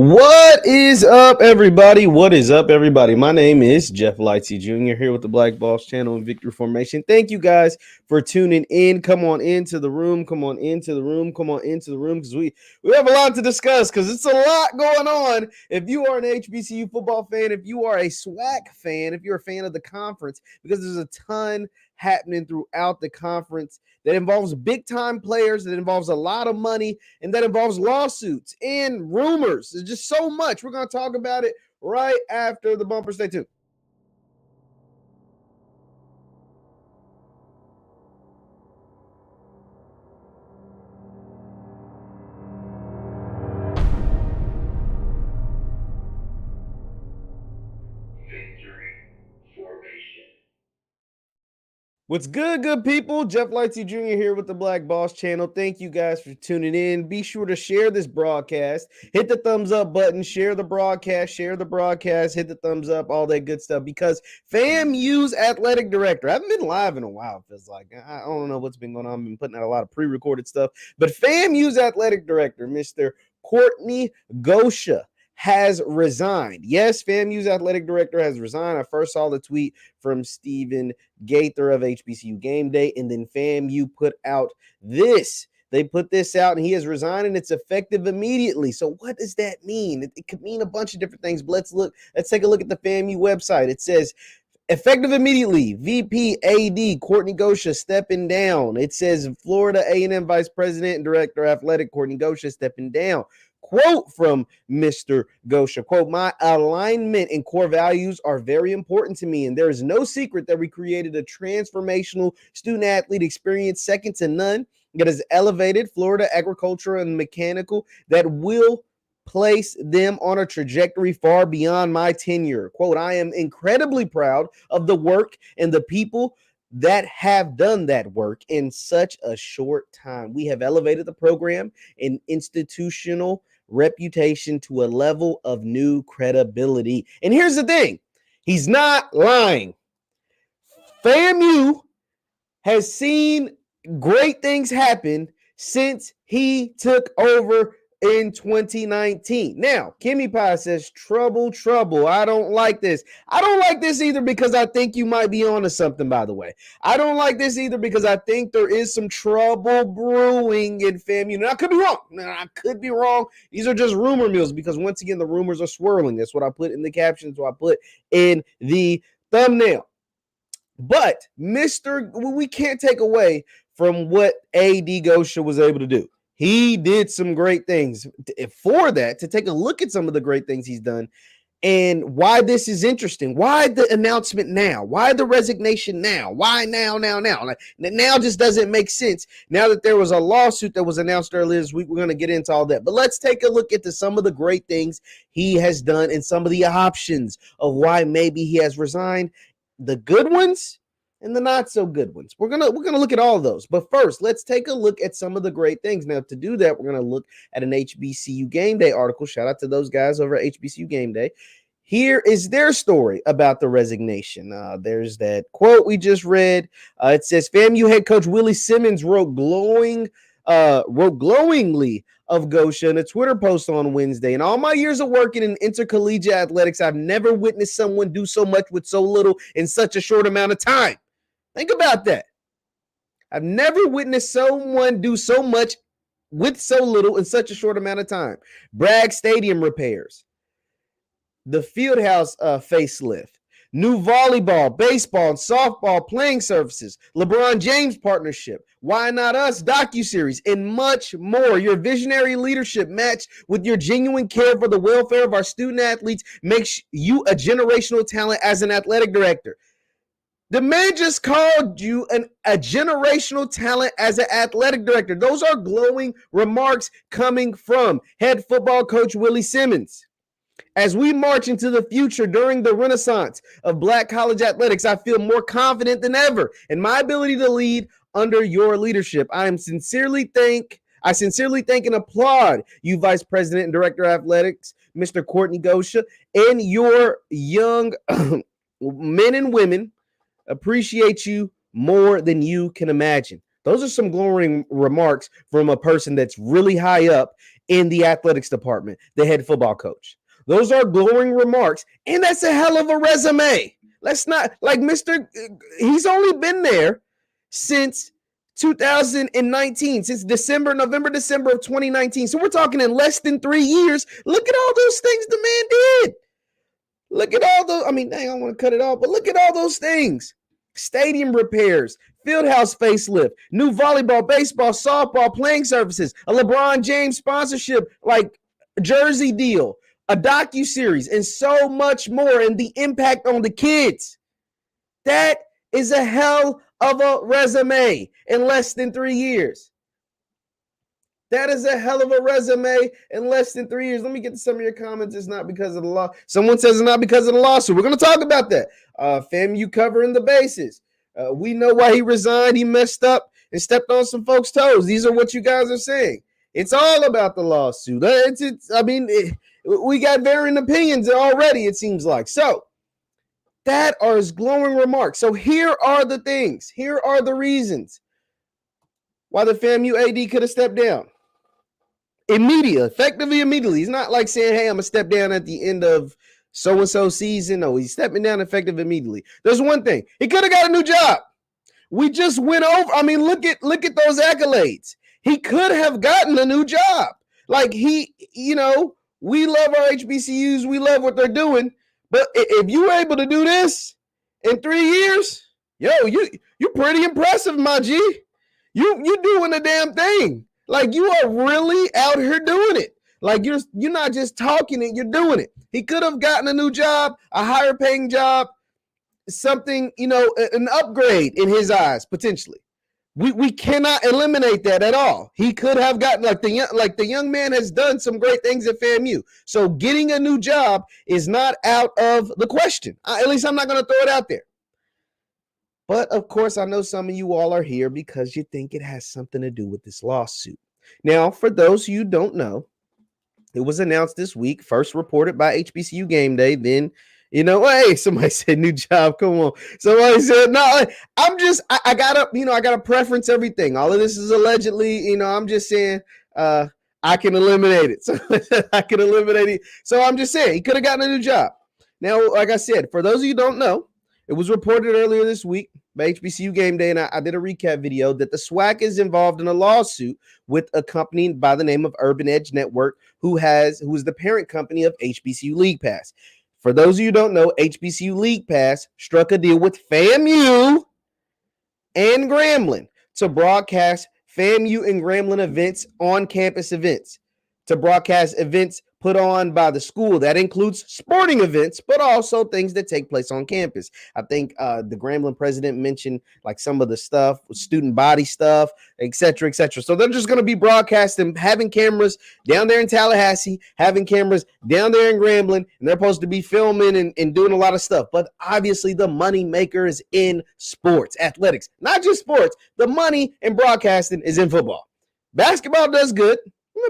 What is up, everybody? What is up, everybody? My name is JeffLightsyJr. here with the Black Boss Channel and Victory Formation. Thank you guys for tuning in. Come on into the room. Come on into the room. Come on into the room because we have a lot to discuss because it's a lot going on. If you are an HBCU football fan, if you are a SWAC fan, if you're a fan of the conference, because there's a ton happening throughout the conference that involves big-time players, that involves a lot of money, and that involves lawsuits and rumors. There's just so much. We're going to talk about it right after the bumper. Stay tuned. What's good, good people? JeffLightsYJr. here with the Black Boss Channel. Thank you guys for tuning in. Be sure to share this broadcast. Hit the thumbs up button. Share the broadcast. Hit the thumbs up, all that good stuff. Because FAMU's athletic director, I haven't been live in a while, feels like. I don't know what's been going on. I've been putting out a lot of pre-recorded stuff. But FAMU's athletic director, Mr. Kortney Gosha, has resigned. Yes, FAMU's athletic director has resigned. I first saw the tweet from Stephen Gaither of HBCU Game Day, and then FAMU put out this. They put this out, and he has resigned, and it's effective immediately. So what does that mean? It could mean a bunch of different things, but let's take a look at the FAMU website. It says, effective immediately, VP AD Courtney Gosha stepping down. It says Florida A&M Vice President and Director Athletic Courtney Gosha stepping down. Quote from Mr. Gosha, quote, "My alignment and core values are very important to me, and there is no secret that we created a transformational student-athlete experience second to none that has elevated Florida agricultural and mechanical that will place them on a trajectory far beyond my tenure." Quote, "I am incredibly proud of the work and the people that have done that work in such a short time. We have elevated the program and institutional reputation to a level of new credibility." And here's the thing, he's not lying. FAMU has seen great things happen since he took over in 2019. Now, Kimmy Pie says, trouble. I don't like this. I don't like this either because I think you might be onto something, by the way. I don't like this either because I think there is some trouble brewing in FAMU. Now, I could be wrong. These are just rumor mills because, once again, the rumors are swirling. That's what I put in the captions, what I put in the thumbnail. But we can't take away from what AD Gosha was able to do. He did some great things. For that, to take a look at some of the great things he's done and why this is interesting. Why the announcement now? Why the resignation now? Why now? Like, now just doesn't make sense. Now that there was a lawsuit that was announced earlier this week, we're going to get into all that. But let's take a look at some of the great things he has done and some of the options of why maybe he has resigned. The good ones and the not so good ones. We're gonna look at all of those. But first, let's take a look at some of the great things. Now, to do that, we're gonna look at an HBCU Game Day article. Shout out to those guys over at HBCU Game Day. Here is their story about the resignation. There's that quote we just read. It says FAMU head coach Willie Simmons wrote glowingly of Gosha in a Twitter post on Wednesday. "In all my years of working in intercollegiate athletics, I've never witnessed someone do so much with so little in such a short amount of time." Think about that. I've never witnessed someone do so much with so little in such a short amount of time. Bragg Stadium repairs, the Fieldhouse facelift, new volleyball, baseball, and softball playing surfaces, LeBron James partnership, Why Not Us docuseries, and much more. Your visionary leadership matched with your genuine care for the welfare of our student athletes makes you a generational talent as an athletic director. The man just called you a generational talent as an athletic director. Those are glowing remarks coming from head football coach Willie Simmons. As we march into the future during the renaissance of Black college athletics, I feel more confident than ever in my ability to lead under your leadership. I sincerely thank and applaud you, Vice President and Director of Athletics, Mr. Courtney Gosha, and your young men and women. Appreciate you more than you can imagine. Those are some glowing remarks from a person that's really high up in the athletics department, the head football coach. Those are glowing remarks, and that's a hell of a resume. Let's not, like, he's only been there since 2019, since November, December of 2019. So we're talking in less than 3 years. Look at all those things the man did. Look at all those. I mean, dang, I don't want to cut it off, but look at all those things. Stadium repairs, fieldhouse facelift, new volleyball, baseball, softball, playing services, a LeBron James sponsorship, like jersey deal, a docuseries, and so much more, and the impact on the kids. That is a hell of a resume in less than 3 years. That is a hell of a resume in less than 3 years. Let me get to some of your comments. It's not because of the law. Someone says it's not because of the lawsuit. We're going to talk about that. FAMU covering the bases. We know why he resigned. He messed up and stepped on some folks' toes. These are what you guys are saying. It's all about the lawsuit. We got varying opinions already, it seems like. So that are his glowing remarks. So here are the things. Here are the reasons why the FAMU AD could have stepped down. Effectively immediately. He's not like saying, hey, I'm going to step down at the end of so-and-so season. No, he's stepping down effective immediately. There's one thing. He could have got a new job. We just went over. I mean, look at those accolades. He could have gotten a new job. Like we love our HBCUs. We love what they're doing. But if you were able to do this in 3 years, you're pretty impressive, my G. You doing the damn thing. Like, you are really out here doing it. Like, you're not just talking it, you're doing it. He could have gotten a new job, a higher paying job, something, an upgrade in his eyes, potentially. We cannot eliminate that at all. He could have gotten, the young man has done some great things at FAMU. So getting a new job is not out of the question. At least I'm not going to throw it out there. But, of course, I know some of you all are here because you think it has something to do with this lawsuit. Now, for those who don't know, it was announced this week, first reported by HBCU Game Day. Then, hey, somebody said new job. Come on. Somebody said, no, I gotta preference everything. All of this is allegedly, I'm just saying, I can eliminate it. So I can eliminate it. So I'm just saying he could have gotten a new job. Now, like I said, for those of you who don't know, it was reported earlier this week by HBCU Game Day, and I did a recap video that the SWAC is involved in a lawsuit with a company by the name of Urban Edge Network, who is the parent company of HBCU League Pass. For those of you who don't know, HBCU League Pass struck a deal with FAMU and Grambling to broadcast FAMU and Grambling events, on-campus events, to broadcast events put on by the school. That includes sporting events, but also things that take place on campus. I think the Grambling president mentioned like some of the stuff, student body stuff, et cetera, et cetera. So they're just going to be broadcasting, having cameras down there in Tallahassee, having cameras down there in Grambling, and they're supposed to be filming and doing a lot of stuff. But obviously the money maker is in sports, athletics, not just sports. The money in broadcasting is in football. Basketball does good.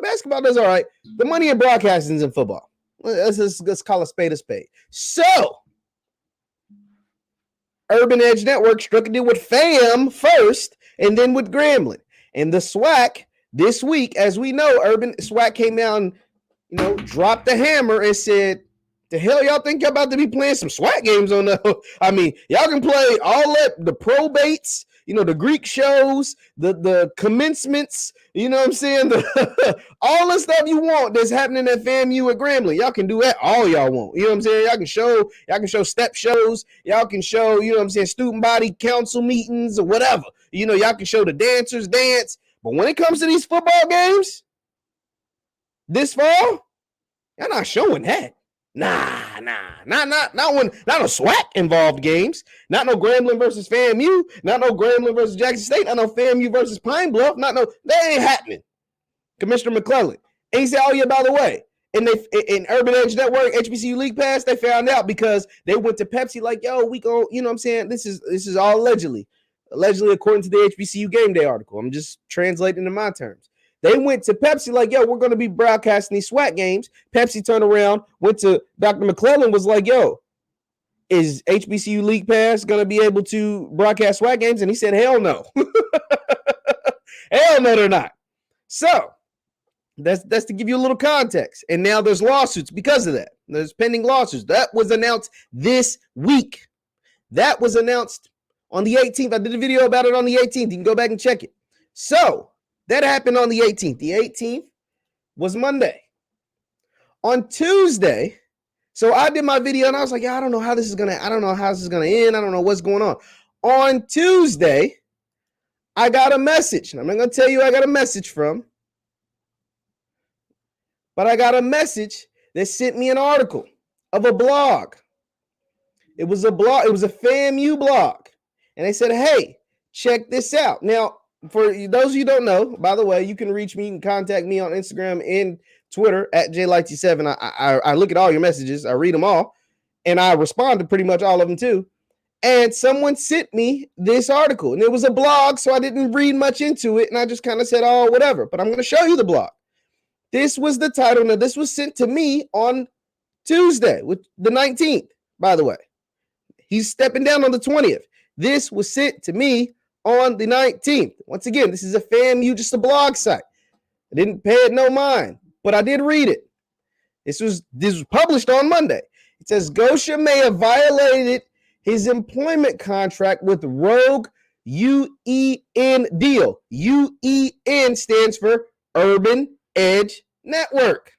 Basketball does all right. The money in broadcasting is in football. Let's call a spade a spade. So, Urban Edge Network struck a deal with FAM first and then with Grambling. And the SWAC this week, as we know, SWAC came out and, dropped the hammer and said, the hell y'all think y'all about to be playing some SWAC games on the? I mean, y'all can play all that, the probates, the Greek shows, the commencements, you know what I'm saying? All the stuff you want that's happening at FAMU at Grambling. Y'all can do that all y'all want. You know what I'm saying? Y'all can show step shows. Y'all can show, student body council meetings or whatever. Y'all can show the dancers dance. But when it comes to these football games this fall, y'all not showing that. Nah, not no SWAC involved games. Not no Grambling versus FAMU. Not no Grambling versus Jackson State. Not no FAMU versus Pine Bluff. That ain't happening. Commissioner McClellan. And he said, oh yeah, by the way, in Urban Edge Network, HBCU League Pass, they found out because they went to Pepsi like, yo, we go, you know what I'm saying? This is all allegedly according to the HBCU Game Day article. I'm just translating in my terms. They went to Pepsi like, yo, we're going to be broadcasting these SWAC games. Pepsi turned around, went to Dr. McClellan, was like, yo, is HBCU League Pass going to be able to broadcast SWAC games? And he said, hell no. Hell no, they're not. So That's to give you a little context. And now there's lawsuits because of that. There's pending lawsuits. That was announced this week. That was announced on the 18th. I did a video about it on the 18th. You can go back and check it. So that happened on the 18th. The 18th was Monday. On Tuesday, so I did my video and I was like, I don't know how this is gonna end. I don't know what's going on. On Tuesday, I got a message. And I'm not gonna tell you I got a message from, but I got a message that sent me an article of a blog. It was a blog, it was a FAMU blog. And they said, hey, check this out. Now, for those of you who don't know, by the way, you can reach me, you can contact me on Instagram and Twitter at JLightsy7. I look at all your messages, I read them all, and I respond to pretty much all of them too. And someone sent me this article, and it was a blog, so I didn't read much into it, and I just kind of said, oh, whatever. But I'm going to show you the blog. This was the title. Now, this was sent to me on Tuesday, with the 19th, by the way. He's stepping down on the 20th. This was sent to me on the 19th. Once again, this is a FAMU, just a blog site. I didn't pay it no mind, but I did read it. This was published on Monday. It says Gosha may have violated his employment contract with Rogue UEN deal. UEN stands for Urban Edge Network,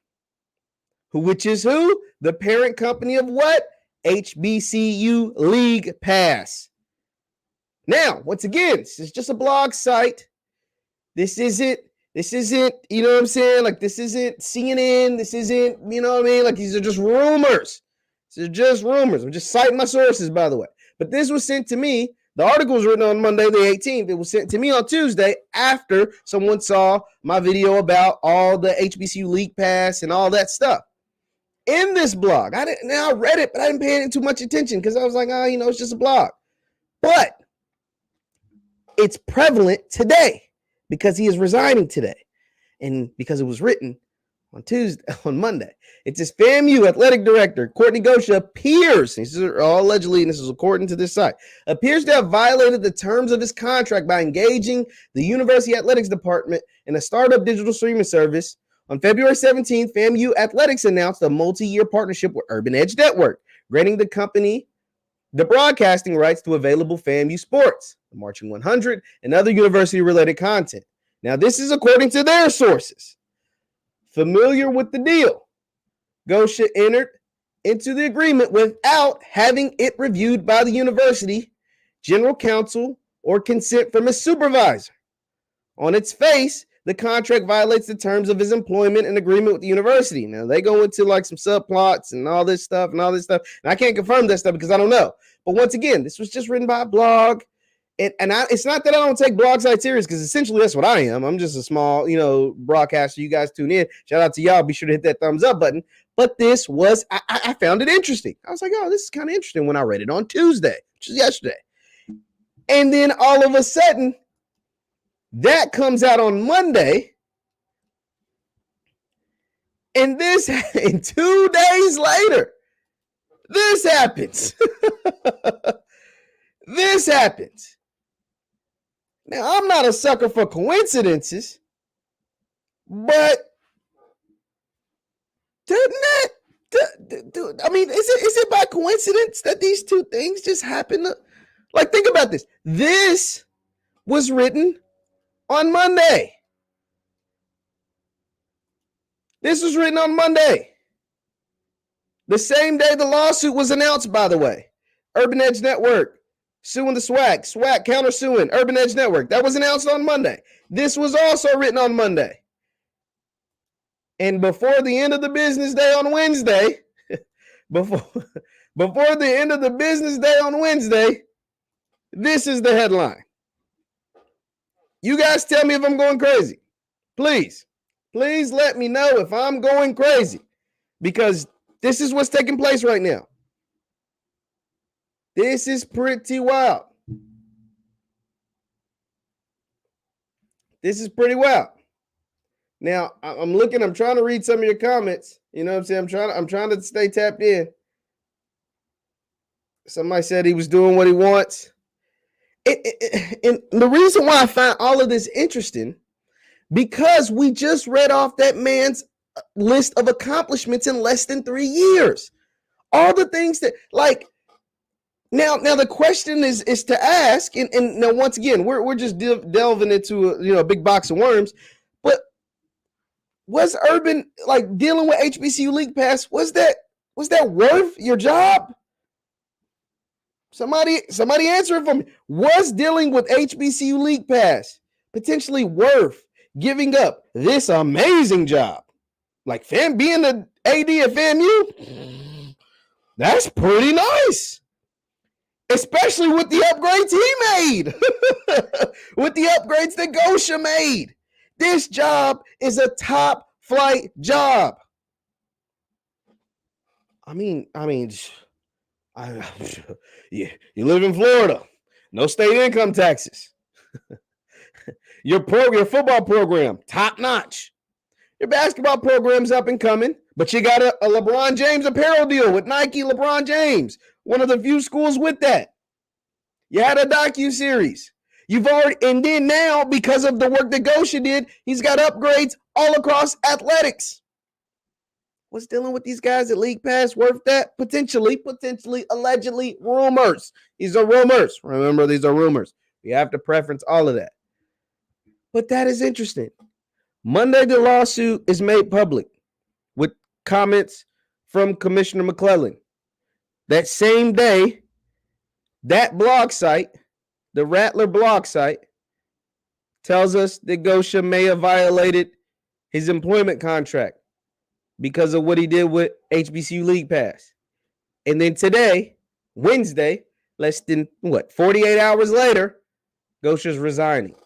which is who? The parent company of what? HBCU League Pass. Now, once again, this is just a blog site. This isn't, you know what I'm saying? Like, this isn't CNN. This isn't, you know what I mean? Like, these are just rumors. These are just rumors. I'm just citing my sources, by the way. But this was sent to me. The article was written on Monday, the 18th. It was sent to me on Tuesday after someone saw my video about all the HBCU League Pass and all that stuff. In this blog, I read it, but I didn't pay it too much attention because I was like, it's just a blog. But it's prevalent today because he is resigning today. And because it was written on Monday. It says FAMU athletic director Courtney Gosha appears, this is all allegedly, and this is according to this site, appears to have violated the terms of his contract by engaging the university athletics department in a startup digital streaming service. On February 17th, FAMU Athletics announced a multi-year partnership with Urban Edge Network, granting the company the broadcasting rights to available FAMU sports, the Marching 100, and other university-related content. Now, this is according to their sources. Familiar with the deal, Gosha entered into the agreement without having it reviewed by the university, general counsel, or consent from his supervisor. On its face, the contract violates the terms of his employment and agreement with the university. Now, they go into like some subplots and all this stuff. And I can't confirm that stuff because I don't know. But once again, this was just written by a blog. It's not that I don't take blog sites serious, because essentially that's what I am. I'm just a small, broadcaster. You guys tune in. Shout out to y'all. Be sure to hit that thumbs up button. But this was, I found it interesting. I was like, oh, this is kind of interesting when I read it on Tuesday, which is yesterday. And then all of a sudden, that comes out on Monday. And 2 days later, this happens. This happens. Now, I'm not a sucker for coincidences, but doesn't that, is it by coincidence that these two things just happen? Like, think about this. This was written on Monday. This was written on Monday. The same day the lawsuit was announced, by the way. Urban Edge Network suing the SWAC. SWAC countersuing Urban Edge Network. That was announced on Monday. This was also written on Monday. And before the end of the business day on Wednesday, before the end of the business day on Wednesday, this is the headline. You guys tell me if I'm going crazy. Please let me know if I'm going crazy, because this is what's taking place right now. This is pretty wild. This is pretty wild. Now, I'm trying to read some of your comments. You know what I'm saying? I'm trying to stay tapped in. Somebody said he was doing what he wants. And the reason why I find all of this interesting, because we just read off that man's list of accomplishments in less than 3 years. All the things that, like, now the question is to ask, and now once again, we're just delving into a big box of worms, but was Urban, like, dealing with HBCU League Pass, was that worth your job? Somebody answer it for me. Was dealing with HBCU League Pass potentially worth giving up this amazing job? Like, being the AD at FAMU, that's pretty nice. Especially with the upgrades he made. With the upgrades that Gosha made. This job is a top flight job. Yeah, you live in Florida. No state income taxes. Your football program, top notch. Your basketball program's up and coming, but you got a LeBron James apparel deal with Nike. LeBron James, one of the few schools with that. You had a docu-series. And then now, because of the work that Gosha did, he's got upgrades all across athletics. Was dealing with these guys at League Pass worth that? Potentially, allegedly, rumors. These are rumors. Remember, these are rumors. We have to preference all of that. But that is interesting. Monday, the lawsuit is made public with comments from Commissioner McClellan. That same day, that blog site, the Rattler blog site, tells us that Gosha may have violated his employment contract because of what he did with HBCU League Pass. And then today, Wednesday, less than 48 hours later, Gosha's resigning.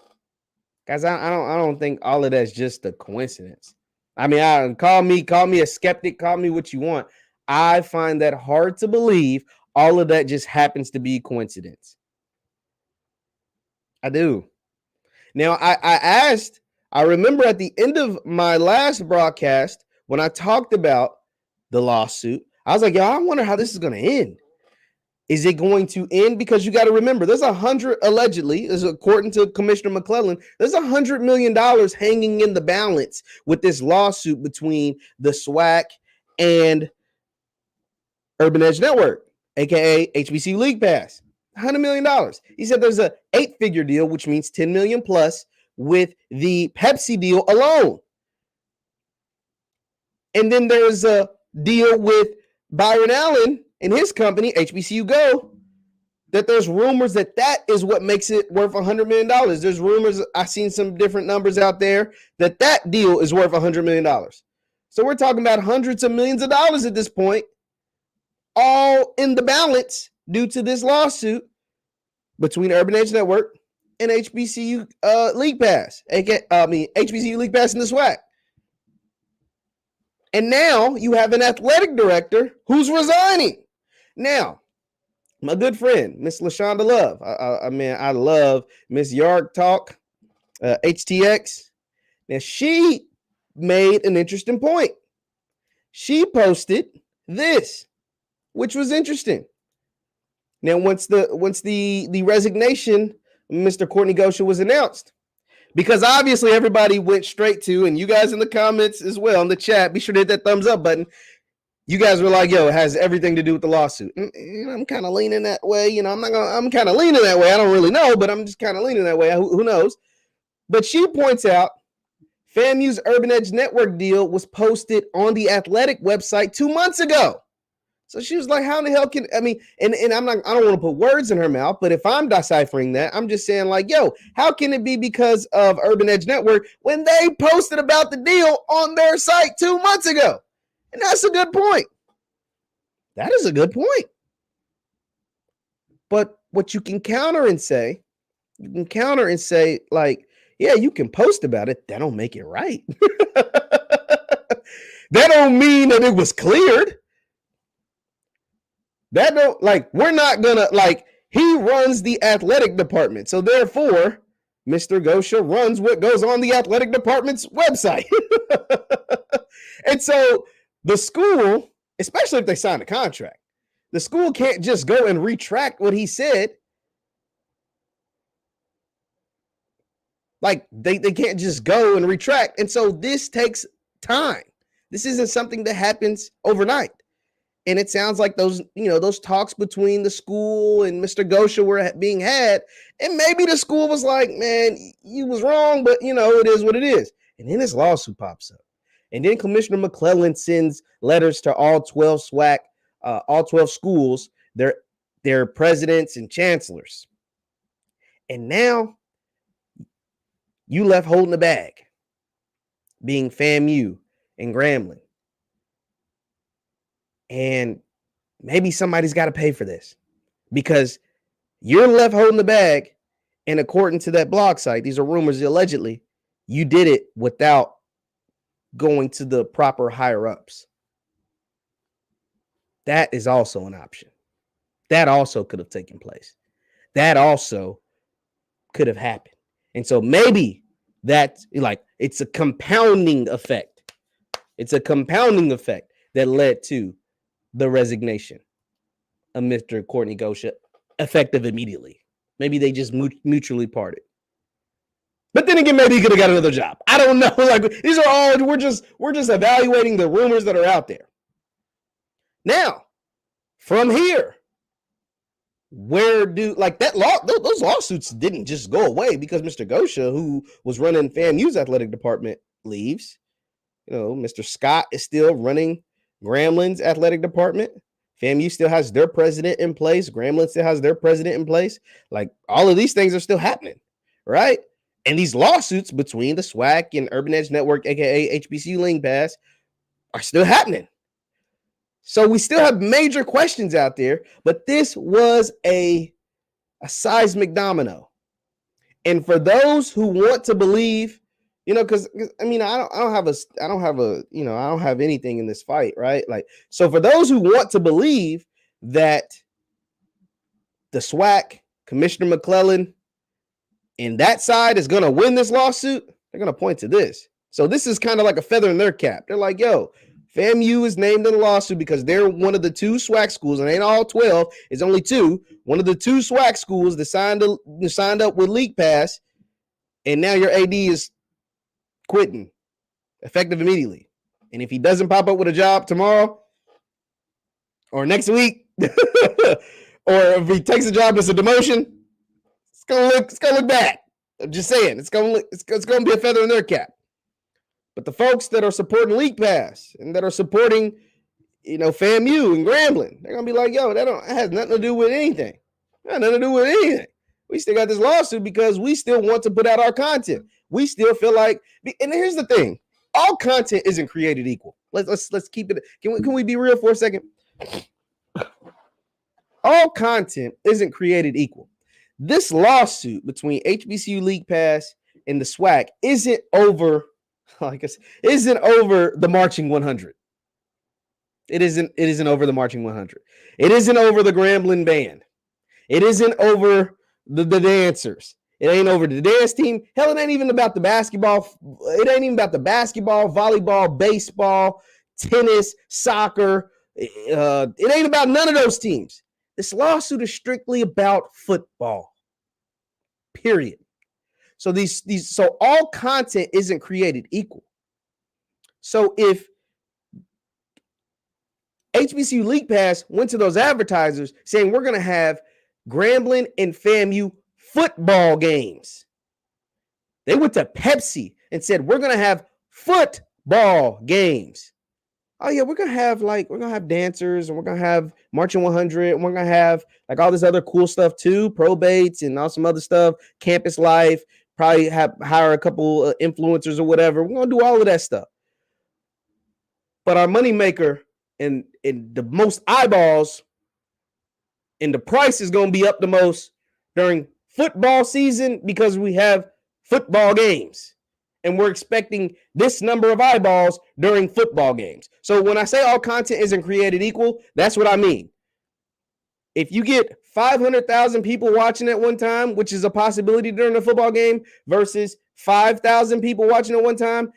Guys, I don't think all of that's just a coincidence. I mean, call me a skeptic, call me what you want. I find that hard to believe all of that just happens to be coincidence. I do. Now, I remember at the end of my last broadcast, when I talked about the lawsuit, I was like, I wonder how this is going to end. Is it going to end? Because you got to remember, there's allegedly, according to Commissioner McClellan, there's $100 million hanging in the balance with this lawsuit between the SWAC and Urban Edge Network, aka HBCU League Pass. $100 million. He said there's a 8-figure deal, which means 10 million plus, with the Pepsi deal alone. And then there's a deal with Byron Allen and his company, HBCU Go, that there's rumors that is what makes it worth $100 million. There's rumors, I've seen some different numbers out there, that deal is worth $100 million. So we're talking about hundreds of millions of dollars at this point, all in the balance due to this lawsuit between Urban Edge Network and HBCU League Pass, HBCU League Pass and the SWAC. And now you have an athletic director who's resigning. Now, my good friend, Miss LaShonda Love. I love Miss Yarg Talk, HTX. Now, she made an interesting point. She posted this, which was interesting. Now, once the resignation, Mr. Courtney Gosha, was announced, because obviously everybody went straight to, and you guys in the comments as well, in the chat, be sure to hit that thumbs up button. You guys were like, yo, it has everything to do with the lawsuit. And I'm kind of leaning that way. I'm kind of leaning that way. I don't really know, but I'm just kind of leaning that way. Who knows? But she points out FAMU's Urban Edge Network deal was posted on the athletic website 2 months ago. So she was like, how in the hell can, and I don't want to put words in her mouth, but if I'm deciphering that, I'm just saying, like, yo, how can it be because of Urban Edge Network when they posted about the deal on their site 2 months ago? And that's a good point. That is a good point. But what you can counter and say, like, yeah, you can post about it. That don't make it right. That don't mean that it was cleared. That don't, like, we're not gonna, like, he runs the athletic department. So therefore, Mr. Gosha runs what goes on the athletic department's website. And so the school, especially if they sign a contract, the school can't just go and retract what he said. Like they can't just go and retract. And so this takes time. This isn't something that happens overnight. And it sounds like those talks between the school and Mr. Gosha were being had. And maybe the school was like, man, you was wrong, but it is what it is. And then this lawsuit pops up. And then Commissioner McClellan sends letters to all 12 SWAC, all 12 schools, their presidents and chancellors. And now you left holding the bag, being FAMU and Grambling. And maybe somebody's got to pay for this because you're left holding the bag. And according to that blog site, these are rumors, allegedly, you did it without going to the proper higher ups. That is also an option. That also could have taken place. That also could have happened. And so maybe that's like, it's a compounding effect. It's a compounding effect that led to the resignation of Mr. Courtney Gosha, effective immediately. Maybe they just mutually parted. But then again, maybe he could have got another job. I don't know. Like, these are all, we're just evaluating the rumors that are out there. Now, from here, those lawsuits didn't just go away because Mr. Gosha, who was running FAMU's athletic department, leaves. Mr. Scott is still running Grambling's athletic department. FAMU still has their president in place. Grambling still has their president in place. Like, all of these things are still happening, right? And these lawsuits between the SWAC and Urban Edge Network, aka HBCU League Pass, are still happening. So we still have major questions out there, but this was a seismic domino. And for those who want to believe, because I don't have anything in this fight, right? Like, so for those who want to believe that the SWAC, Commissioner McClellan, and that side is going to win this lawsuit, they're going to point to this. So this is kind of like a feather in their cap. They're like, yo, FAMU is named in the lawsuit because they're one of the 2 SWAC schools, and ain't all 12, it's only 2. One of the 2 SWAC schools that signed up with League Pass, and now your AD is quitting, effective immediately. And if he doesn't pop up with a job tomorrow or next week, or if he takes a job as a demotion, it's gonna look bad. I'm just saying, it's gonna be a feather in their cap. But the folks that are supporting League Pass and that are supporting, FAMU and Grambling, they're gonna be like, yo, that has nothing to do with anything. We still got this lawsuit because we still want to put out our content. We still feel like, and here's the thing: all content isn't created equal. Let's keep it. Can we be real for a second? All content isn't created equal. This lawsuit between HBCU League Pass and the SWAC isn't over. Isn't over the marching 100. It isn't over the marching 100. It isn't over the Grambling band. It isn't over the dancers. It ain't over the dance team. Hell, it ain't even about the basketball. It ain't even about the basketball, volleyball, baseball, tennis, soccer. It ain't about none of those teams. This lawsuit is strictly about football. Period. So so all content isn't created equal. So if HBCU League Pass went to those advertisers saying we're going to have Grambling and FAMU football games, they went to Pepsi and said we're going to have football games. Oh yeah, we're gonna have dancers, and we're gonna have Marching 100, and we're gonna have like all this other cool stuff too, probates and all some other stuff, campus life. Probably hire a couple influencers or whatever. We're gonna do all of that stuff. But our moneymaker and the most eyeballs and the price is gonna be up the most during football season because we have football games. And we're expecting this number of eyeballs during football games. So when I say all content isn't created equal, that's what I mean. If you get 500,000 people watching at one time, which is a possibility during a football game, versus 5,000 people watching at one time,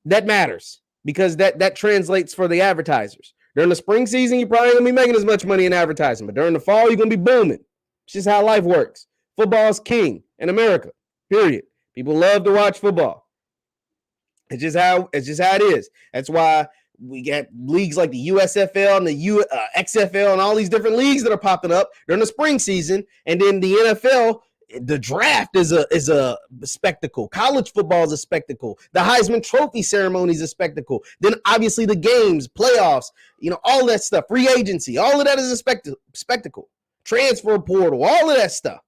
that matters because that translates for the advertisers. During the spring season, you're probably going to be making as much money in advertising, but during the fall, you're going to be booming. It's just how life works. Football is king in America, period. People love to watch football. It's just how it is. That's why we get leagues like the USFL and the XFL and all these different leagues that are popping up during the spring season. And then the NFL, the draft is a spectacle. College football is a spectacle. The Heisman Trophy ceremony is a spectacle. Then obviously the games, playoffs, all that stuff, free agency, all of that is a spectacle. Transfer portal, all of that stuff.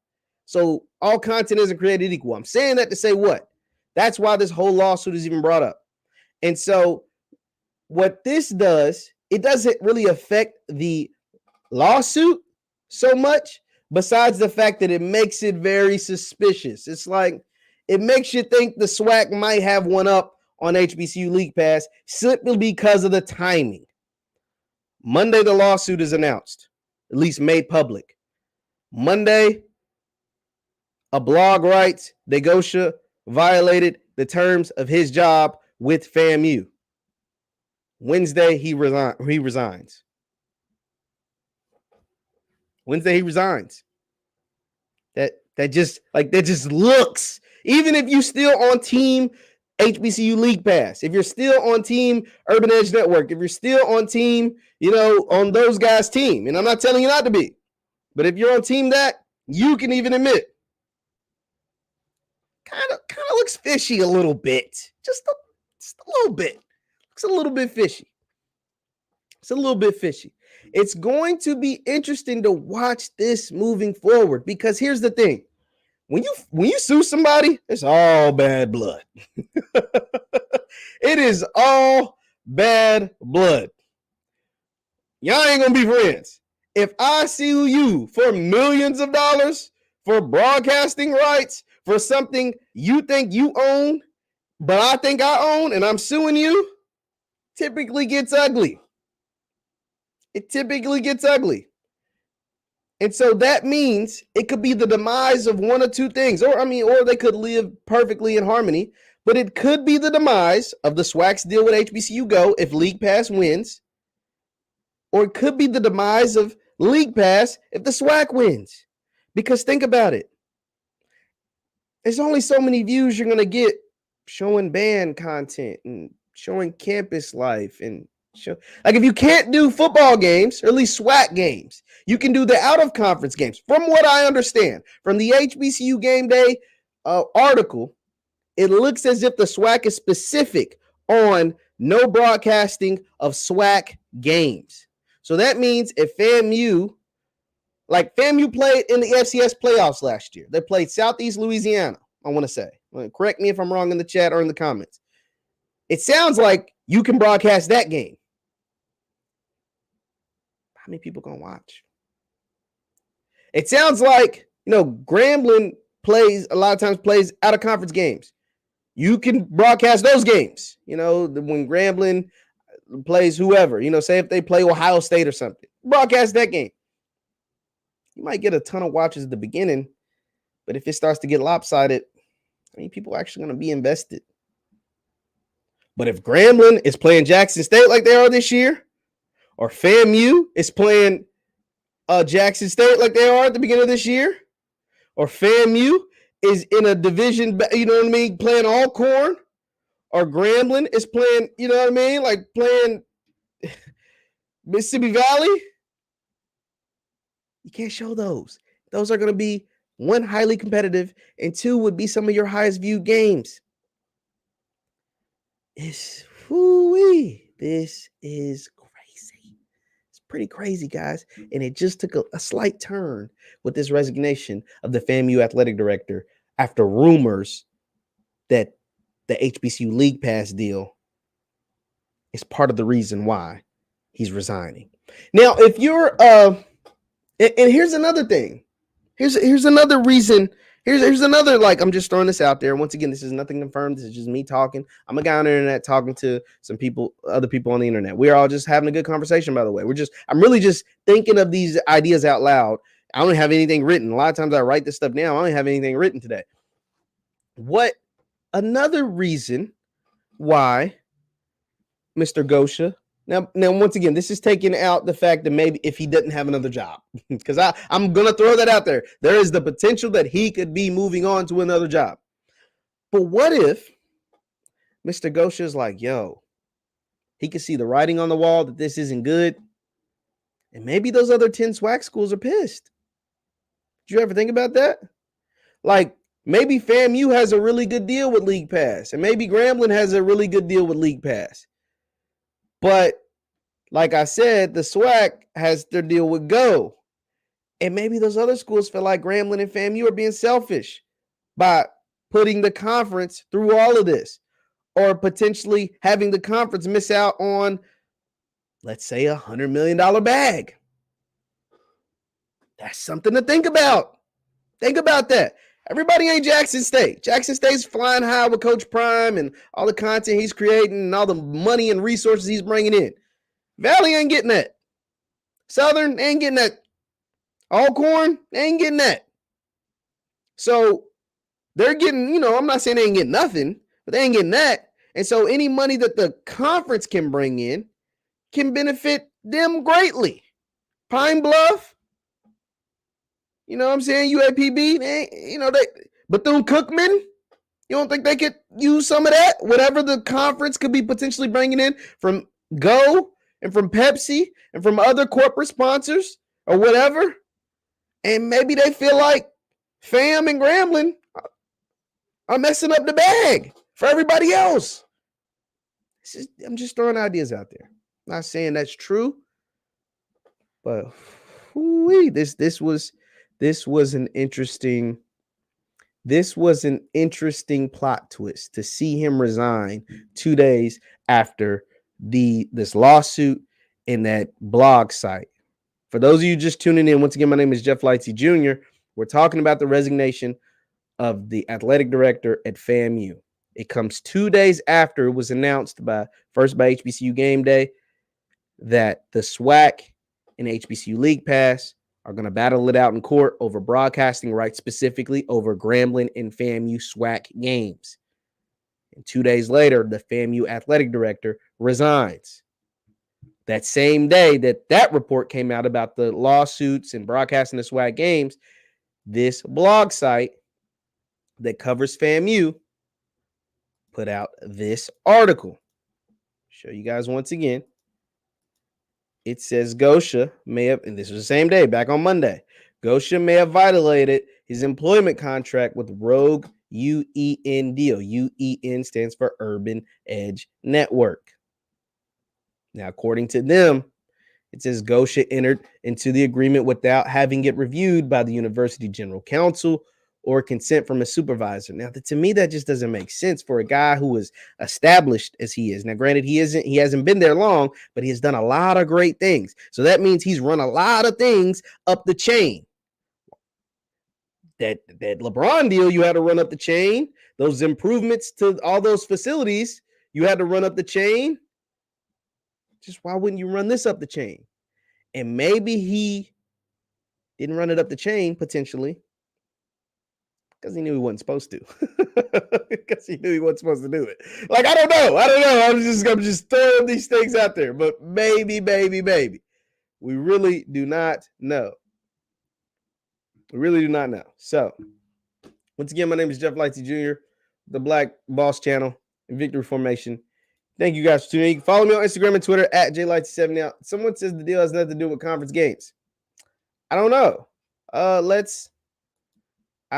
So all content isn't created equal. I'm saying that to say what? That's why this whole lawsuit is even brought up. And so what this does, it doesn't really affect the lawsuit so much, besides the fact that it makes it very suspicious. It's like it makes you think the SWAC might have one up on HBCU League Pass simply because of the timing. Monday, the lawsuit is announced, at least made public. Monday, a blog writes that Gosha violated the terms of his job with FAMU. Wednesday, he resigns. Wednesday, he resigns. That just looks, even if you're still on team HBCU League Pass, if you're still on team Urban Edge Network, if you're still on team, on those guys' team, and I'm not telling you not to be, but if you're on team that, you can even admit, kind of looks fishy a little bit. Just a little bit. Looks a little bit fishy. It's a little bit fishy. It's going to be interesting to watch this moving forward, because here's the thing. When you sue somebody, it's all bad blood. It is all bad blood. Y'all ain't gonna be friends. If I sue you for millions of dollars for broadcasting rights for something you think you own, but I think I own, and I'm suing you, typically gets ugly. It typically gets ugly. And so that means it could be the demise of one or two things, or they could live perfectly in harmony, but it could be the demise of the SWAC's deal with HBCU Go if League Pass wins, or it could be the demise of League Pass if the SWAC wins. Because think about it. There's only so many views you're going to get showing band content and showing campus life and like if you can't do football games, or at least SWAC games, you can do the out-of-conference games. From what I understand, from the HBCU Game Day article, it looks as if the SWAC is specific on no broadcasting of SWAC games. So that means if FAMU played in the FCS playoffs last year. They played Southeast Louisiana, I want to say. Correct me if I'm wrong in the chat or in the comments. It sounds like you can broadcast that game. How many people going to watch? It sounds like, Grambling plays out of conference games. You can broadcast those games. When Grambling plays whoever, say if they play Ohio State or something, broadcast that game. You might get a ton of watches at the beginning, but if it starts to get lopsided, people are actually going to be invested. But if Grambling is playing Jackson State like they are this year, or FAMU is playing Jackson State like they are at the beginning of this year, or FAMU is in a division, playing all corn, or Grambling is playing, like playing Mississippi Valley, you can't show those. Those are going to be, one, highly competitive, and two, would be some of your highest viewed games. This is crazy. It's pretty crazy, guys. And it just took a slight turn with this resignation of the FAMU athletic director after rumors that the HBCU League Pass deal is part of the reason why he's resigning. Now, if you're and here's another thing. Here's another reason. Here's another, I'm just throwing this out there. Once again, this is nothing confirmed. This is just me talking. I'm a guy on the internet talking to some people, other people on the internet. We're all just having a good conversation, by the way. I'm really just thinking of these ideas out loud. I don't have anything written. A lot of times I write this stuff down. I don't have anything written today. What another reason why Mr. Gosha, now once again, this is taking out the fact that maybe if he doesn't have another job, because I'm going to throw that out there. There is the potential that he could be moving on to another job. But what if Mr. Gosha is like, yo, he can see the writing on the wall that this isn't good. And maybe those other 10 SWAC schools are pissed. Did you ever think about that? Like, maybe FAMU has a really good deal with League Pass, and maybe Grambling has a really good deal with League Pass. But like I said, the SWAC has their deal with Go. And maybe those other schools feel like Grambling and FAMU are being selfish by putting the conference through all of this, or potentially having the conference miss out on, let's say, $100 million bag. That's something to think about. Think about that. Everybody ain't Jackson State. Jackson State's flying high with Coach Prime and all the content he's creating and all the money and resources he's bringing in. Valley ain't getting that. Southern ain't getting that. Alcorn ain't getting that. So they're getting, I'm not saying they ain't getting nothing, but they ain't getting that. And so any money that the conference can bring in can benefit them greatly. Pine Bluff, you know what I'm saying? UAPB, Bethune-Cookman, you don't think they could use some of that? Whatever the conference could be potentially bringing in from Go and from Pepsi and from other corporate sponsors or whatever. And maybe they feel like FAM and Grambling are messing up the bag for everybody else. I'm just throwing ideas out there. I'm not saying that's true, but this was an interesting plot twist to see him resign 2 days after this lawsuit in that blog site. For those of you just tuning in, once again, my name is JeffLightsyJr. We're talking about the resignation of the athletic director at FAMU. It comes 2 days after it was announced by HBCU Game Day that the SWAC and HBCU League Pass are going to battle it out in court over broadcasting rights, specifically over Grambling and FAMU SWAC games. And 2 days later, the FAMU athletic director resigns. That same day that report came out about the lawsuits and broadcasting the SWAC games, this blog site that covers FAMU put out this article. Show you guys once again. It says Gosha may have, and this was the same day, back on Monday, Gosha may have violated his employment contract with Rogue UEN deal. UEN stands for Urban Edge Network. Now, according to them, it says Gosha entered into the agreement without having it reviewed by the university general counsel or consent from a supervisor. Now, to me, that just doesn't make sense for a guy who is established as he is. Now, granted, he hasn't been there long, but he has done a lot of great things. So that means he's run a lot of things up the chain. That LeBron deal, you had to run up the chain. Those improvements to all those facilities, you had to run up the chain. Just why wouldn't you run this up the chain? And maybe he didn't run it up the chain potentially because he knew he wasn't supposed to. Because he knew he wasn't supposed to do it. Like, I don't know. I'm just throwing these things out there. But maybe. We really do not know. So, once again, my name is JeffLightsYJr, the Black Boss Channel and Victory Formation. Thank you guys for tuning in. You can follow me on Instagram and Twitter at JLightsy7. Now, someone says the deal has nothing to do with conference games. I don't know. I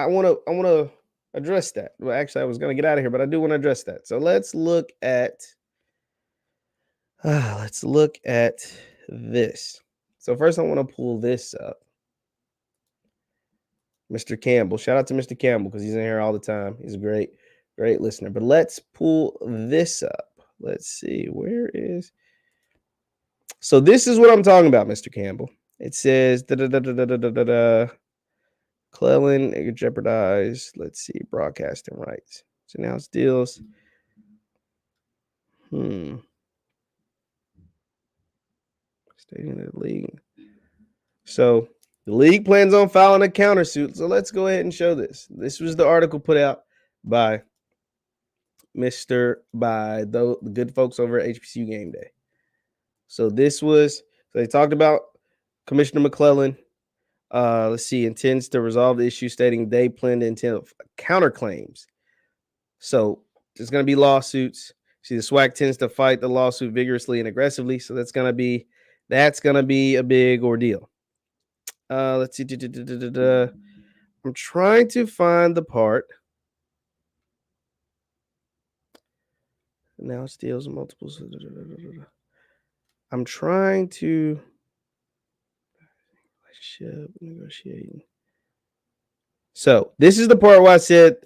want to address that. Well, actually, I was going to get out of here, but I do want to address that. So let's look at this. So first, I want to pull this up. Mr. Campbell. Shout out to Mr. Campbell because he's in here all the time. He's a great listener. But let's pull this up. Let's see. Where is... So this is what I'm talking about, Mr. Campbell. It says Cleland jeopardize. Let's see, broadcasting rights. So now it's deals. Stating the league. So the league plans on filing a countersuit. So let's go ahead and show this. This was the article put out by the good folks over at HBCU Game Day. So they talked about Commissioner McClellan. Intends to resolve the issue, stating they plan to intend counterclaims. So there's going to be lawsuits. See, the SWAC tends to fight the lawsuit vigorously and aggressively. So that's going to be a big ordeal. Let's see. I'm trying to find the part. Now it deals multiples. I'm trying to negotiating. So this is the part where I said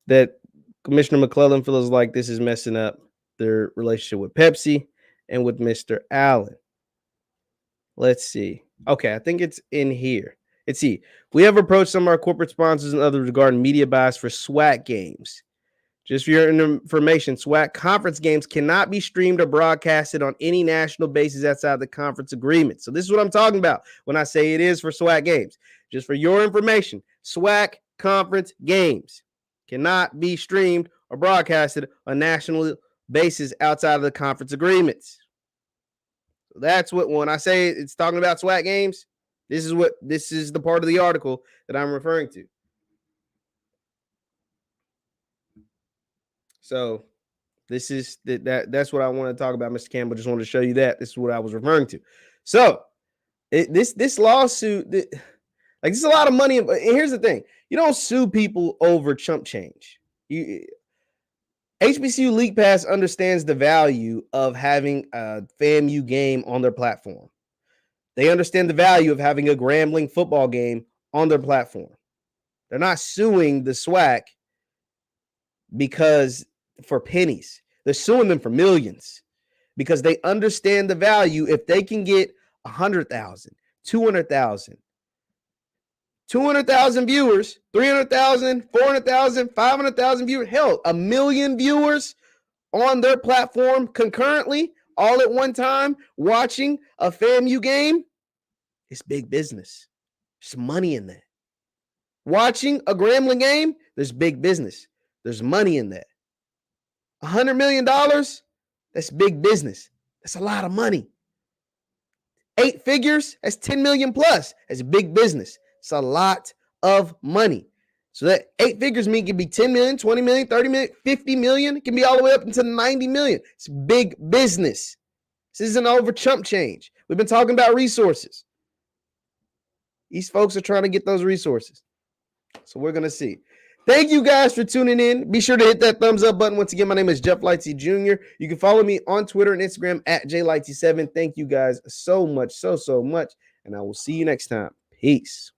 that Commissioner McClellan feels like this is messing up their relationship with Pepsi and with Mr. Allen. Let's see. Okay, I think it's in here. Let's see. We have approached some of our corporate sponsors and others regarding media buys for SWAC games. Just for your information, SWAC conference games cannot be streamed or broadcasted on any national basis outside the conference agreement. So this is what I'm talking about when I say it is for SWAC games. Just for your information, SWAC conference games cannot be streamed or broadcasted on national basis outside of the conference agreements. So that's what, when I say it's talking about SWAC games, this is the part of the article that I'm referring to. So this is that's what I want to talk about, Mr. Campbell. Just wanted to show you that this is what I was referring to. So this lawsuit, this is a lot of money. And here's the thing: you don't sue people over chump change. HBCU League Pass understands the value of having a FAMU game on their platform. They understand the value of having a Grambling football game on their platform. They're not suing the SWAC because for pennies. They're suing them for millions because they understand the value. If they can get 100,000, 200,000, 200,000 viewers, 300,000, 400,000, 500,000 viewers, hell, 1 million viewers on their platform concurrently, all at one time, watching a FAMU game, it's big business. There's money in that. Watching a Grambling game, there's big business. There's money in that. $100 million, that's big business. That's a lot of money. 8 figures, that's 10 million plus. That's big business. It's a lot of money. So that 8 figures mean it can be 10 million, 20 million, 30 million, 50 million. It can be all the way up into 90 million. It's big business. This isn't over chump change. We've been talking about resources. These folks are trying to get those resources. So we're going to see. Thank you guys for tuning in. Be sure to hit that thumbs up button. Once again, my name is JeffLightsyJr. You can follow me on Twitter and Instagram at JLightsy7. Thank you guys so much, so much. And I will see you next time. Peace.